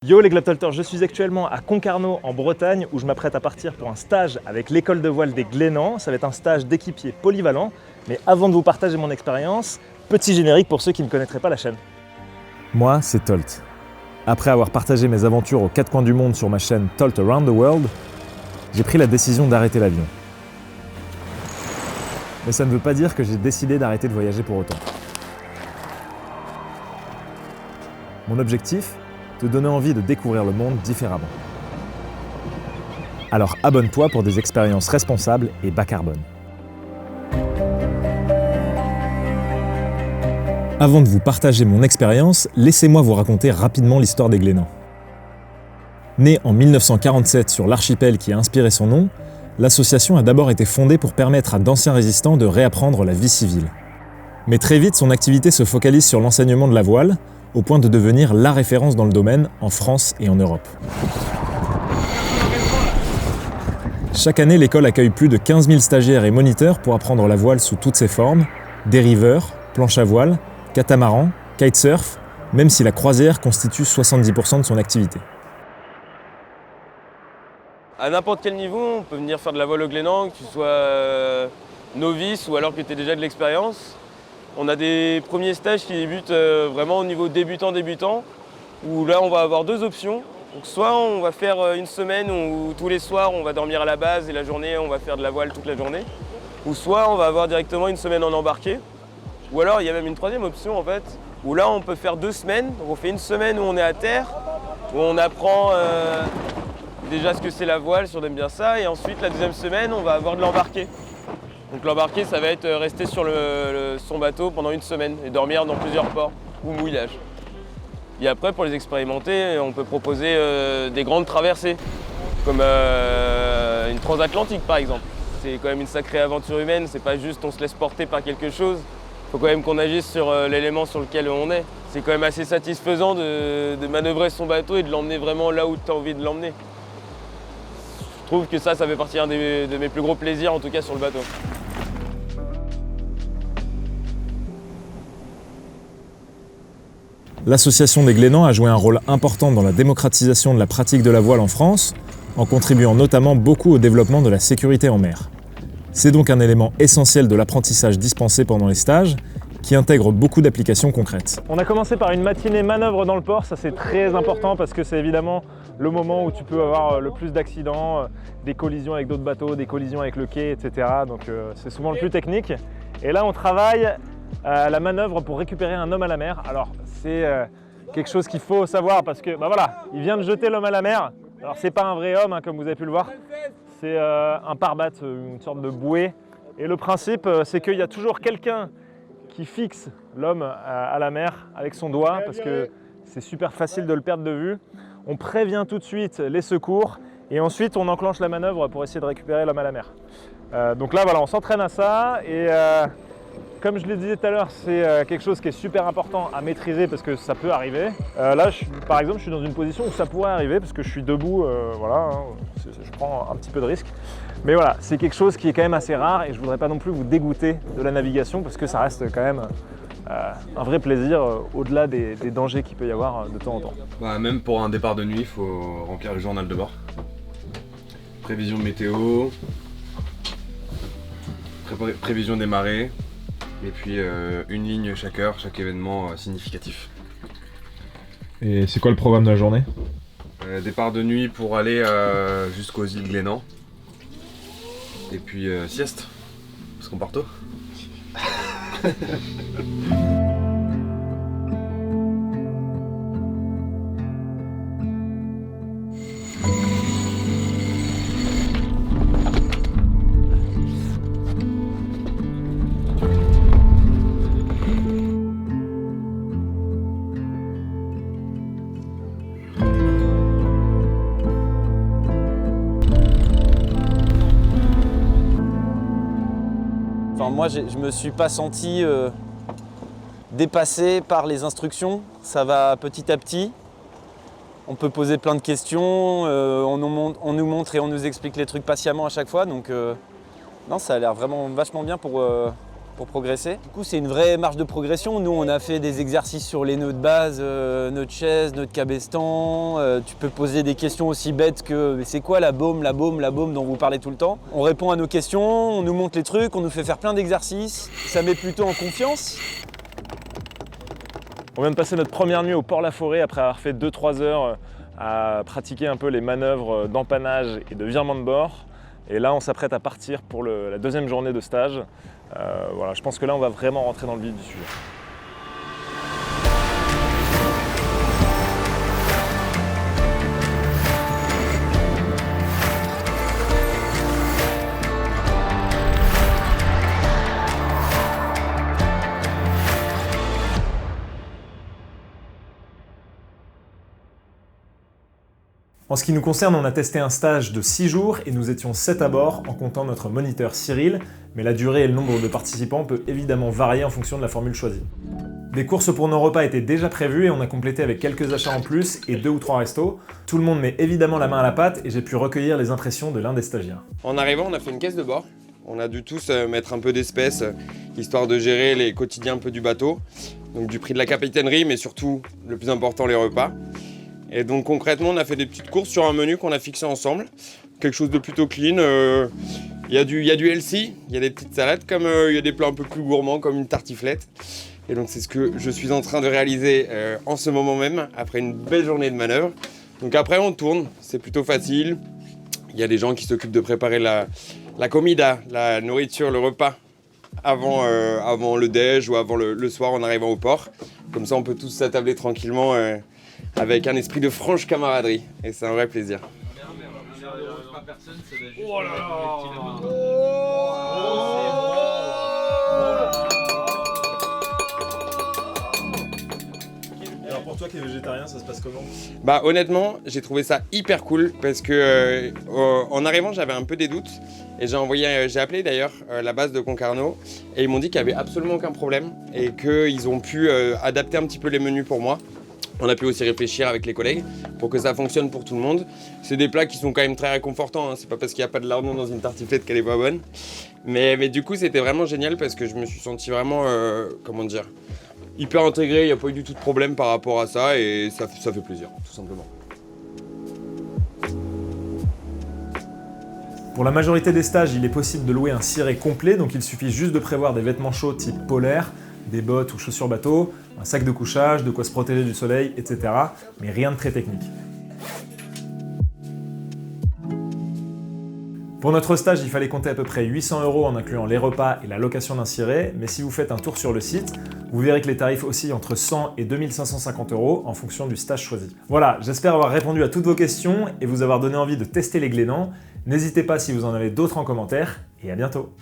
Yo les Globetrotters, je suis actuellement à Concarneau en Bretagne où je m'apprête à partir pour un stage avec l'école de voile des Glénans. Ça va être un stage d'équipier polyvalent. Mais avant de vous partager mon expérience, petit générique pour ceux qui ne connaîtraient pas la chaîne. Moi, c'est Tolt. Après avoir partagé mes aventures aux quatre coins du monde sur ma chaîne Tolt Around the World, j'ai pris la décision d'arrêter l'avion. Mais ça ne veut pas dire que j'ai décidé d'arrêter de voyager pour autant. Mon objectif, te donner envie de découvrir le monde différemment. Alors abonne-toi pour des expériences responsables et bas carbone. Avant de vous partager mon expérience, laissez-moi vous raconter rapidement l'histoire des Glénans. Née en 1947 sur l'archipel qui a inspiré son nom, l'association a d'abord été fondée pour permettre à d'anciens résistants de réapprendre la vie civile. Mais très vite, son activité se focalise sur l'enseignement de la voile, au point de devenir la référence dans le domaine en France et en Europe. Chaque année, l'école accueille plus de 15 000 stagiaires et moniteurs pour apprendre la voile sous toutes ses formes, dériveurs, planche à voile, catamaran, kitesurf, même si la croisière constitue 70% de son activité. À n'importe quel niveau, on peut venir faire de la voile au Glénan, que tu sois novice ou alors que tu aies déjà de l'expérience. On a des premiers stages qui débutent vraiment au niveau débutant, où là on va avoir deux options. Donc soit on va faire une semaine où tous les soirs on va dormir à la base et la journée on va faire de la voile toute la journée. Ou soit on va avoir directement une semaine en embarqué. Ou alors il y a même une troisième option en fait, où là on peut faire 2 semaines. Donc on fait une semaine où on est à terre, où on apprend déjà ce que c'est la voile, si on aime bien ça. Et ensuite la deuxième semaine on va avoir de l'embarqué. Donc l'embarqué, ça va être rester sur son bateau pendant une semaine et dormir dans plusieurs ports ou mouillages. Et après, pour les expérimenter, on peut proposer des grandes traversées, comme une transatlantique par exemple. C'est quand même une sacrée aventure humaine, c'est pas juste on se laisse porter par quelque chose. Il faut quand même qu'on agisse sur l'élément sur lequel on est. C'est quand même assez satisfaisant de manœuvrer son bateau et de l'emmener vraiment là où tu as envie de l'emmener. Je trouve que ça fait partie de mes plus gros plaisirs, en tout cas sur le bateau. L'association des Glénans a joué un rôle important dans la démocratisation de la pratique de la voile en France, en contribuant notamment beaucoup au développement de la sécurité en mer. C'est donc un élément essentiel de l'apprentissage dispensé pendant les stages, qui intègre beaucoup d'applications concrètes. On a commencé par une matinée manœuvre dans le port, ça c'est très important parce que c'est évidemment le moment où tu peux avoir le plus d'accidents, des collisions avec d'autres bateaux, des collisions avec le quai, etc. Donc c'est souvent le plus technique. Et là on travaille la manœuvre pour récupérer un homme à la mer. Alors c'est quelque chose qu'il faut savoir parce que voilà, il vient de jeter l'homme à la mer. Alors c'est pas un vrai homme comme vous avez pu le voir, c'est un pare-batte, une sorte de bouée. Et le principe c'est qu'il y a toujours quelqu'un qui fixe l'homme à la mer avec son doigt parce que c'est super facile de le perdre de vue. On prévient tout de suite les secours et ensuite on enclenche la manœuvre pour essayer de récupérer l'homme à la mer. Donc là voilà, on s'entraîne à ça et comme je le disais tout à l'heure, c'est quelque chose qui est super important à maîtriser parce que ça peut arriver. Là, par exemple, je suis dans une position où ça pourrait arriver parce que je suis debout, je prends un petit peu de risque. Mais voilà, c'est quelque chose qui est quand même assez rare et je ne voudrais pas non plus vous dégoûter de la navigation parce que ça reste quand même un vrai plaisir au-delà des dangers qu'il peut y avoir de temps en temps. Même pour un départ de nuit, il faut remplir le journal de bord. Prévision météo, prévision des marées. Et puis une ligne chaque heure, chaque événement significatif. Et c'est quoi le programme de la journée? Départ de nuit pour aller jusqu'aux îles Glénan. Et puis sieste, parce qu'on part tôt. Moi, je ne me suis pas senti dépassé par les instructions. Ça va petit à petit. On peut poser plein de questions. On nous montre et on nous explique les trucs patiemment à chaque fois. Donc, non, ça a l'air vraiment vachement bien pour pour progresser. Du coup, c'est une vraie marge de progression. Nous, on a fait des exercices sur les nœuds de base, notre chaise, notre cabestan. Tu peux poser des questions aussi bêtes que c'est quoi la baume dont vous parlez tout le temps. On répond à nos questions, on nous montre les trucs, on nous fait faire plein d'exercices. Ça met plutôt en confiance. On vient de passer notre première nuit au Port-la-Forêt après avoir fait 2-3 heures à pratiquer un peu les manœuvres d'empannage et de virement de bord. Et là, on s'apprête à partir pour la deuxième journée de stage. Voilà, je pense que là, on va vraiment rentrer dans le vif du sujet. En ce qui nous concerne, on a testé un stage de 6 jours et nous étions 7 à bord en comptant notre moniteur Cyril, mais la durée et le nombre de participants peut évidemment varier en fonction de la formule choisie. Des courses pour nos repas étaient déjà prévues et on a complété avec quelques achats en plus et 2 ou 3 restos. Tout le monde met évidemment la main à la pâte et j'ai pu recueillir les impressions de l'un des stagiaires. En arrivant, on a fait une caisse de bord. On a dû tous mettre un peu d'espèces, histoire de gérer les quotidiens un peu du bateau. Donc du prix de la capitainerie, mais surtout, le plus important, les repas. Et donc concrètement, on a fait des petites courses sur un menu qu'on a fixé ensemble. Quelque chose de plutôt clean. Il y a du healthy, il y a des petites salades, comme il y a des plats un peu plus gourmands, comme une tartiflette. Et donc c'est ce que je suis en train de réaliser en ce moment même, après une belle journée de manœuvre. Donc après, on tourne, c'est plutôt facile. Il y a des gens qui s'occupent de préparer la comida, la nourriture, le repas, avant le déj ou avant le soir en arrivant au port. Comme ça, on peut tous s'attabler tranquillement avec un esprit de franche camaraderie. Et c'est un vrai plaisir. Oh là là. Et alors pour toi qui es végétarien, ça se passe comment ? Bah honnêtement, j'ai trouvé ça hyper cool parce que en arrivant, j'avais un peu des doutes et j'ai appelé d'ailleurs la base de Concarneau et ils m'ont dit qu'il n'y avait absolument aucun problème et qu'ils ont pu adapter un petit peu les menus pour moi. On a pu aussi réfléchir avec les collègues pour que ça fonctionne pour tout le monde. C'est des plats qui sont quand même très réconfortants, hein. C'est pas parce qu'il n'y a pas de lardon dans une tartiflette qu'elle est pas bonne. Mais du coup, c'était vraiment génial parce que je me suis senti vraiment, hyper intégré. Il n'y a pas eu du tout de problème par rapport à ça et ça fait plaisir, tout simplement. Pour la majorité des stages, il est possible de louer un ciré complet, donc il suffit juste de prévoir des vêtements chauds type polaire, des bottes ou chaussures bateau, un sac de couchage, de quoi se protéger du soleil, etc. Mais rien de très technique. Pour notre stage, il fallait compter à peu près 800 € en incluant les repas et la location d'un ciré, mais si vous faites un tour sur le site, vous verrez que les tarifs oscillent entre 100 et 2550 € en fonction du stage choisi. Voilà, j'espère avoir répondu à toutes vos questions et vous avoir donné envie de tester les Glénans. N'hésitez pas si vous en avez d'autres en commentaire, et à bientôt.